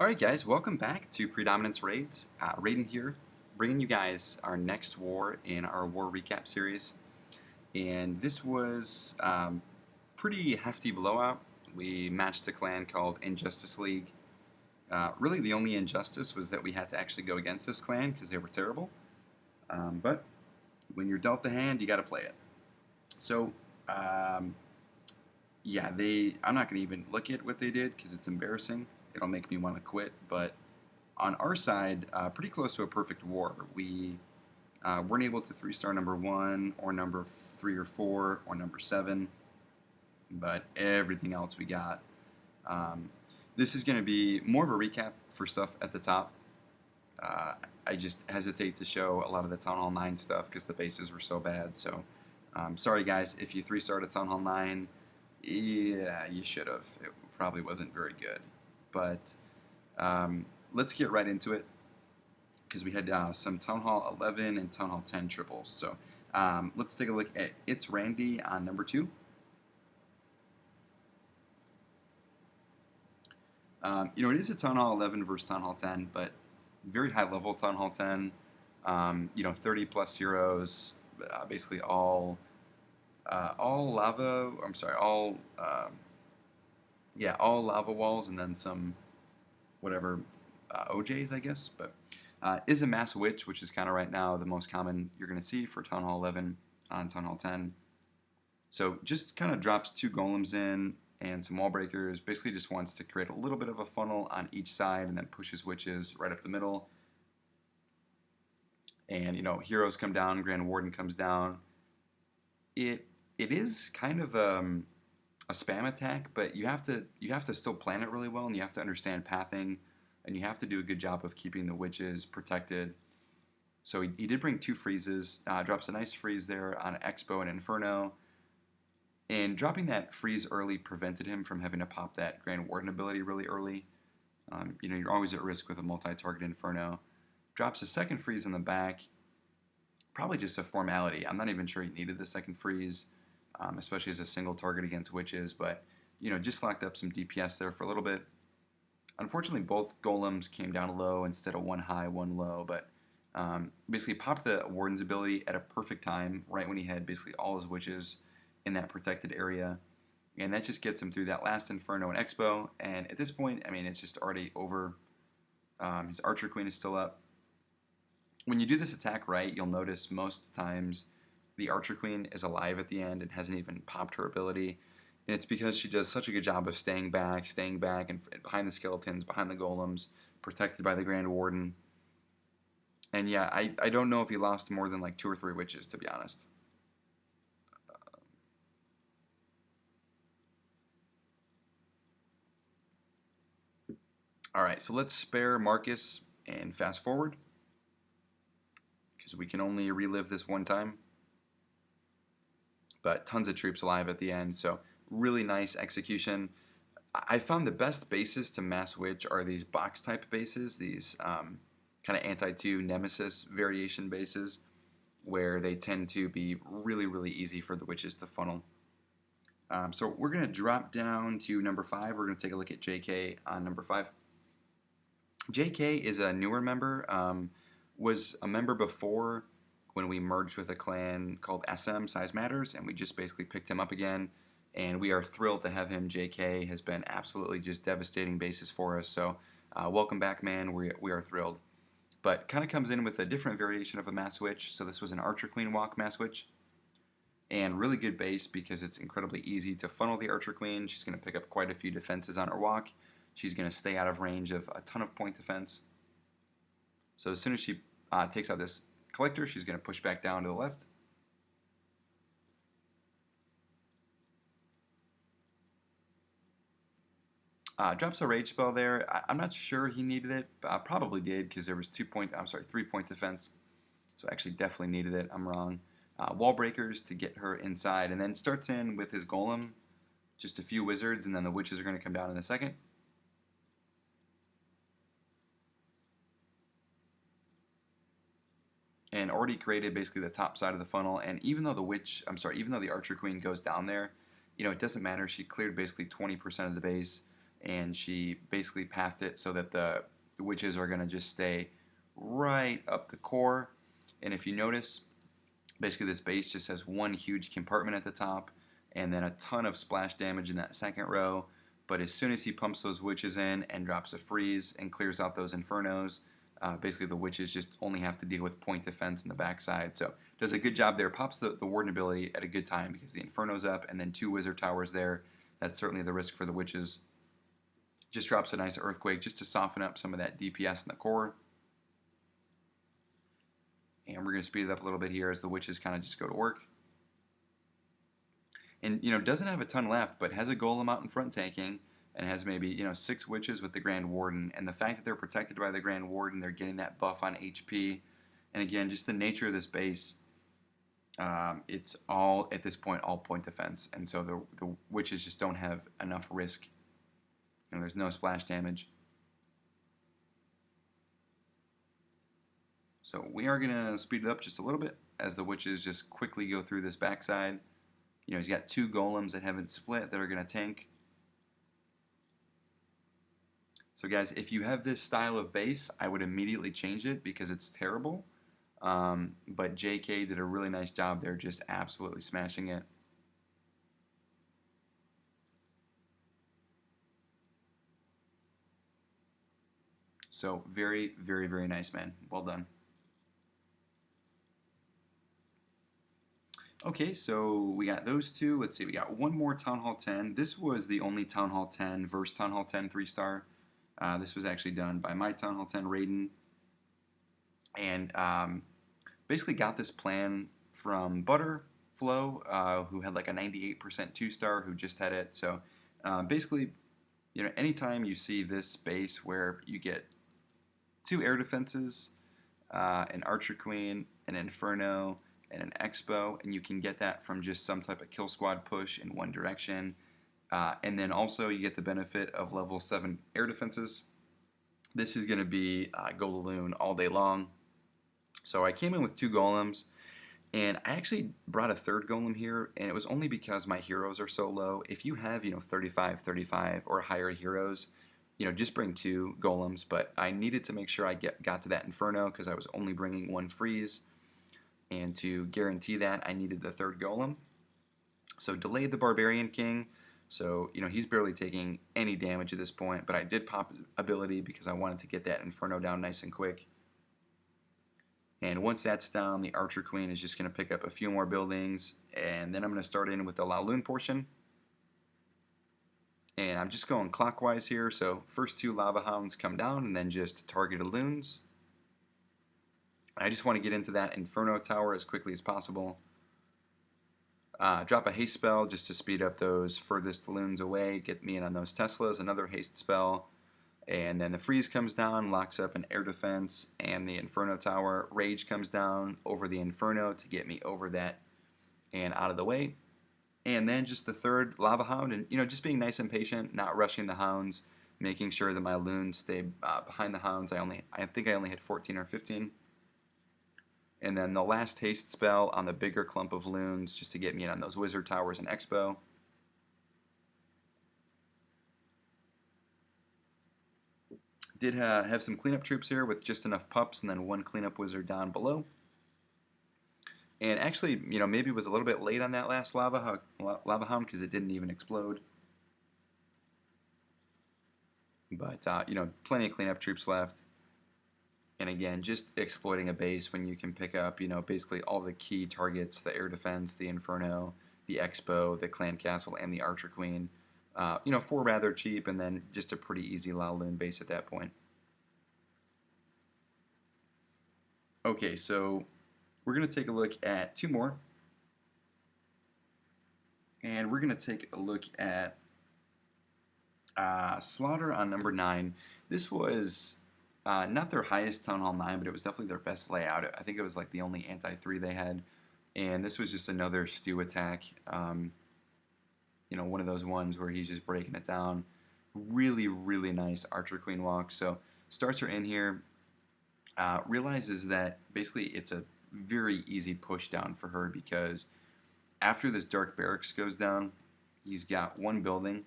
Alright guys, welcome back to Predominance Raids. Raeden here, bringing you guys our next war in our war recap series. And this was pretty hefty blowout. We matched a clan called Injustice League. Really the only injustice was that we had to actually go against this clan because they were terrible. But when you're dealt the hand, you got to play it. So, yeah, I'm not going to even look at what they did because it's embarrassing. It'll make me want to quit, but on our side, pretty close to a perfect war. We weren't able to 3-star number 1 or number 3 or 4 or number 7, but everything else we got. This is going to be more of a recap for stuff at the top. I just hesitate to show a lot of the Town Hall 9 stuff because the bases were so bad. So sorry guys, if you 3-starred a Town Hall 9, yeah, you should have. It probably wasn't very good. But let's get right into it because we had some Town Hall 11 and Town Hall 10 triples. So let's take a look at It's Randy on number 2. It is a Town Hall 11 versus Town Hall 10, but very high level Town Hall 10. 30 plus heroes, basically all lava. I'm sorry, all all lava walls, and then some whatever OJs, I guess. But is a Mass Witch, which is kind of right now the most common you're going to see for Town Hall 11 on Town Hall 10. So just kind of drops 2 golems in and some wall breakers. Basically just wants to create a little bit of a funnel on each side and then pushes witches right up the middle. And heroes come down, Grand Warden comes down. It is kind of a spam attack, but you have to still plan it really well, and you have to understand pathing, and you have to do a good job of keeping the witches protected. So he did bring 2 freezes, drops a nice freeze there on Expo and Inferno, and dropping that freeze early prevented him from having to pop that Grand Warden ability really early. You're always at risk with a multi-target Inferno. Drops a second freeze on the back, probably just a formality. I'm not even sure he needed the second freeze, especially as a single target against witches, but just locked up some DPS there for a little bit. Unfortunately, both golems came down low instead of one high, one low, but basically popped the Warden's ability at a perfect time, right when he had basically all his witches in that protected area. And that just gets him through that last Inferno and Expo, and at this point, I mean, it's just already over. His Archer Queen is still up. When you do this attack right, you'll notice most times the Archer Queen is alive at the end and hasn't even popped her ability. And it's because she does such a good job of staying back, and behind the skeletons, behind the golems, protected by the Grand Warden. And yeah, I don't know if he lost more than like 2 or 3 witches, to be honest. Alright, so let's spare Marcus and fast forward, because we can only relive this one time. But tons of troops alive at the end, so really nice execution. I found the best bases to Mass Witch are these box type bases, these kind of anti-2 Nemesis variation bases, where they tend to be really, really easy for the witches to funnel. So we're going to drop down to number 5. We're going to take a look at JK on number 5. JK is a newer member, was a member before when we merged with a clan called SM, Size Matters, and we just basically picked him up again, and we are thrilled to have him. JK has been absolutely just devastating bases for us, so welcome back, man. We are thrilled. But kind of comes in with a different variation of a Mass Witch, so this was an Archer Queen walk Mass Witch, and really good base because it's incredibly easy to funnel the Archer Queen. She's going to pick up quite a few defenses on her walk. She's going to stay out of range of a ton of point defense. So as soon as she takes out this collector, she's going to push back down to the left. Drops a rage spell there. I'm not sure he needed it. Probably did because there was 3-point defense. So actually definitely needed it. I'm wrong. Wall breakers to get her inside, and then starts in with his golem, just a few wizards, and then the witches are going to come down in a second. And already created basically the top side of the funnel. And even though the Archer Queen goes down there, it doesn't matter. She cleared basically 20% of the base, and she basically pathed it so that the witches are going to just stay right up the core. And if you notice, basically this base just has one huge compartment at the top and then a ton of splash damage in that second row. But as soon as he pumps those witches in and drops a freeze and clears out those infernos, basically the witches just only have to deal with point defense in the backside. So does a good job there. Pops the warden ability at a good time because the inferno's up and then 2 wizard towers there. That's certainly the risk for the witches. Just drops a nice earthquake just to soften up some of that DPS in the core. And we're going to speed it up a little bit here as the witches kind of just go to work. And, doesn't have a ton left, but has a golem out in front tanking, and has maybe, 6 witches with the Grand Warden. And the fact that they're protected by the Grand Warden, they're getting that buff on HP. And again, just the nature of this base, it's all, at this point, all point defense. And so the witches just don't have enough risk. There's no splash damage. So we are going to speed it up just a little bit as the witches just quickly go through this backside. He's got 2 golems that haven't split that are going to tank. So guys, if you have this style of base, I would immediately change it because it's terrible. But JK did a really nice job there, just absolutely smashing it. So very, very, very nice, man. Well done. Okay, so we got those 2. Let's see, we got one more Town Hall 10. This was the only Town Hall 10 versus Town Hall 10 3-star. This was actually done by my Town Hall 10 Raeden. And basically got this plan from Butterflow, who had like a 98% 2-star, who just had it. So basically, anytime you see this base where you get 2 air defenses, an Archer Queen, an Inferno, and an Expo, and you can get that from just some type of kill squad push in one direction. And then also you get the benefit of level 7 air defenses. This is going to be GoLaLoon all day long. So I came in with 2 golems, and I actually brought a 3rd golem here, and it was only because my heroes are so low. If you have 35, 35 or higher heroes, just bring 2 golems. But I needed to make sure I got to that Inferno because I was only bringing 1 freeze. And to guarantee that, I needed the 3rd golem. So delayed the Barbarian King. So, he's barely taking any damage at this point. But I did pop his ability because I wanted to get that Inferno down nice and quick. And once that's down, the Archer Queen is just going to pick up a few more buildings. And then I'm going to start in with the GoLaLoon portion. And I'm just going clockwise here. So first 2 Lava Hounds come down and then just targeted loons. I just want to get into that Inferno Tower as quickly as possible. Drop a haste spell just to speed up those furthest loons away, get me in on those Teslas, another haste spell. And then the freeze comes down, locks up an air defense, and the Inferno Tower. Rage comes down over the Inferno to get me over that and out of the way. And then just the 3rd Lava Hound, and just being nice and patient, not rushing the hounds, making sure that my loons stay behind the hounds. I think I only had 14 or 15. And then the last haste spell on the bigger clump of loons just to get me in on those wizard towers and Expo. Did have some cleanup troops here with just enough pups and then 1 cleanup wizard down below. And actually, maybe was a little bit late on that last lava hound because it didn't even explode. But, plenty of cleanup troops left. And again, just exploiting a base when you can pick up, basically all the key targets, the air defense, the Inferno, the Expo, the Clan Castle, and the Archer Queen, for rather cheap, and then just a pretty easy GoLaLoon base at that point. Okay, so we're going to take a look at 2 more. And we're going to take a look at Slaughter on number 9. This was not their highest Town Hall 9, but it was definitely their best layout. I think it was like the only anti-3 they had. And this was just another stew attack. One of those ones where he's just breaking it down. Really, really nice Archer Queen walk. So starts her in here. Realizes that basically it's a very easy push down for her because after this Dark Barracks goes down, he's got 1 building.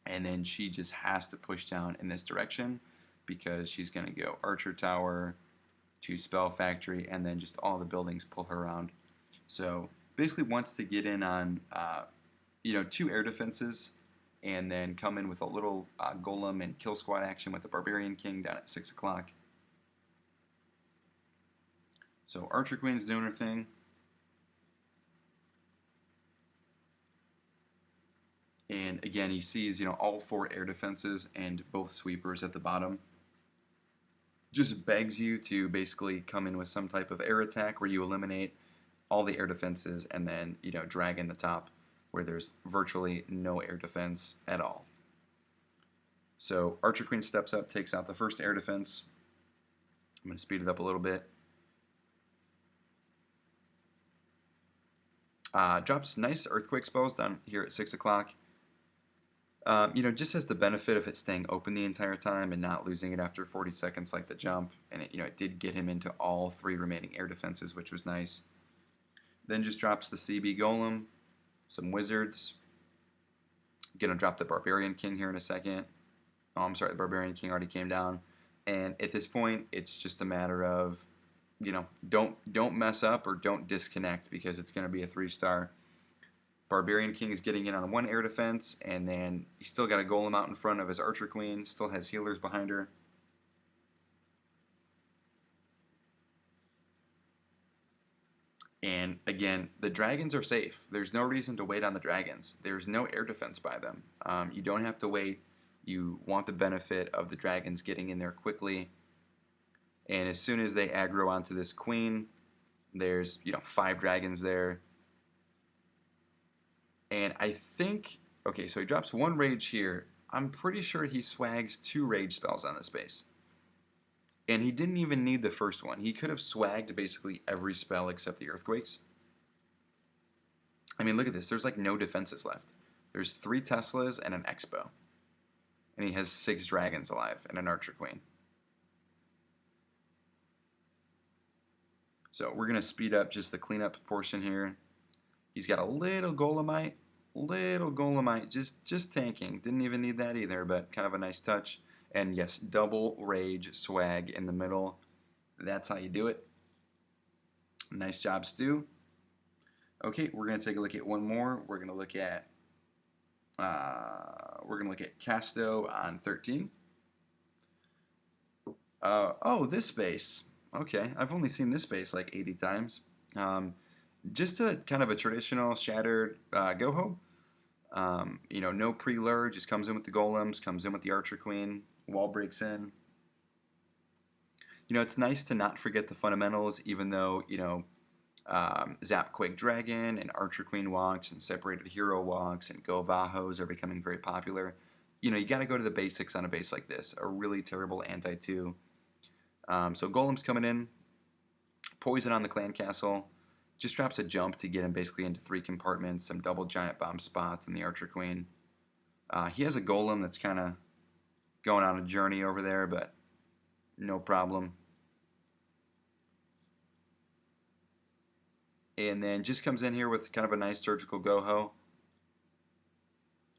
and then she just has to push down in this direction because she's going to go Archer Tower to Spell Factory, and then just all the buildings pull her around. So basically wants to get in on 2 air defenses, and then come in with a little golem and kill squad action with the Barbarian King down at 6 o'clock. So Archer Queen's doing her thing. And again, he sees, all 4 air defenses and both sweepers at the bottom. Just begs you to basically come in with some type of air attack where you eliminate all the air defenses and then, drag in the top where there's virtually no air defense at all. So Archer Queen steps up, takes out the first air defense. I'm going to speed it up a little bit. Drops nice earthquake spells down here at 6 o'clock. Just has the benefit of it staying open the entire time and not losing it after 40 seconds like the jump. And it did get him into all 3 remaining air defenses, which was nice. Then just drops the CB Golem, some wizards. Gonna drop the Barbarian King here in a second. Oh, I'm sorry, the Barbarian King already came down. And at this point, it's just a matter of, don't mess up or don't disconnect, because it's gonna be a 3-star. Barbarian King is getting in on 1 air defense, and then he's still got a golem out in front of his Archer Queen, still has healers behind her. And again, the dragons are safe. There's no reason to wait on the dragons. There's no air defense by them. You don't have to wait. You want the benefit of the dragons getting in there quickly. And as soon as they aggro onto this queen, there's 5 dragons there. And I think, okay, so he drops 1 rage here. I'm pretty sure he swags 2 rage spells on this base. And he didn't even need the first one. He could have swagged basically every spell except the earthquakes. I mean, look at this. There's like no defenses left. There's 3 Teslas and an Expo. And he has 6 dragons alive and an Archer Queen. So we're going to speed up just the cleanup portion here. He's got a little Golemite, just tanking. Didn't even need that either, but kind of a nice touch. And yes, double rage swag in the middle. That's how you do it. Nice job, Stu. Okay, we're gonna take a look at one more. We're gonna look at Casto on 13. Oh, this space. Okay, I've only seen this space like 80 times. Just a kind of a traditional shattered GoHo. No pre-lure, just comes in with the golems, comes in with the Archer Queen, wall breaks in. It's nice to not forget the fundamentals, even though, Zap Quake Dragon and Archer Queen walks and Separated Hero walks and GoHos are becoming very popular. You got to go to the basics on a base like this. A really terrible anti-2. So Golem's coming in. Poison on the Clan Castle. Just drops a jump to get him basically into 3 compartments, some double giant bomb spots, and the Archer Queen. He has a Golem that's kind of going on a journey over there, but no problem. And then just comes in here with kind of a nice surgical GoHo.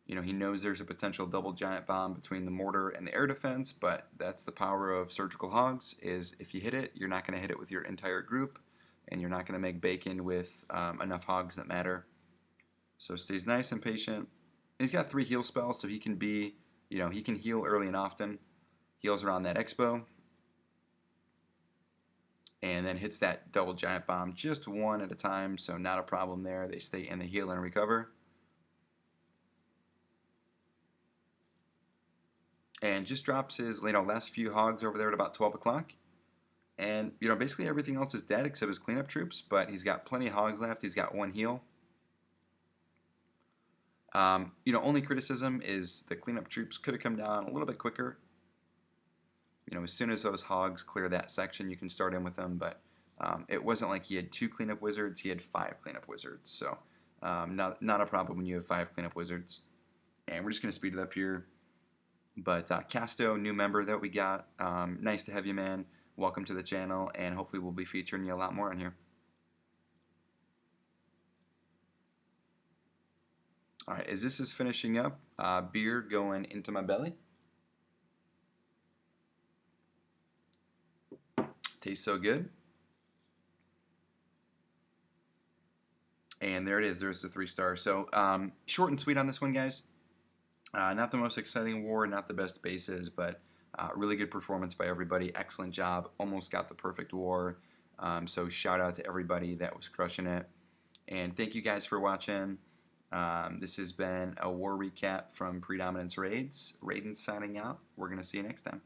He knows there's a potential double giant bomb between the mortar and the air defense, but that's the power of surgical hogs, is if you hit it, you're not going to hit it with your entire group, and you're not going to make bacon with enough hogs that matter. So stays nice and patient. And he's got 3 heal spells, so he can be, he can heal early and often. Heals around that Expo. And then hits that double giant bomb just 1 at a time, so not a problem there. They stay in the heal and recover. And just drops his last few hogs over there at about 12 o'clock. And, basically everything else is dead except his cleanup troops, but he's got plenty of hogs left. He's got 1 heal. Only criticism is the cleanup troops could have come down a little bit quicker. As soon as those hogs clear that section, you can start in with them, but it wasn't like he had 2 cleanup wizards. He had 5 cleanup wizards, so not a problem when you have 5 cleanup wizards. And we're just going to speed it up here. But Casto, new member that we got. Nice to have you, man. Welcome to the channel, and hopefully we'll be featuring you a lot more on here. All right, as this is finishing up, beer going into my belly. Tastes so good. And there it is. There's the 3 stars. So short and sweet on this one, guys. Not the most exciting war, not the best bases, but really good performance by everybody. Excellent job. Almost got the perfect war. So shout out to everybody that was crushing it. And thank you guys for watching. This has been a war recap from Predominance Raids. Raeden signing out. We're going to see you next time.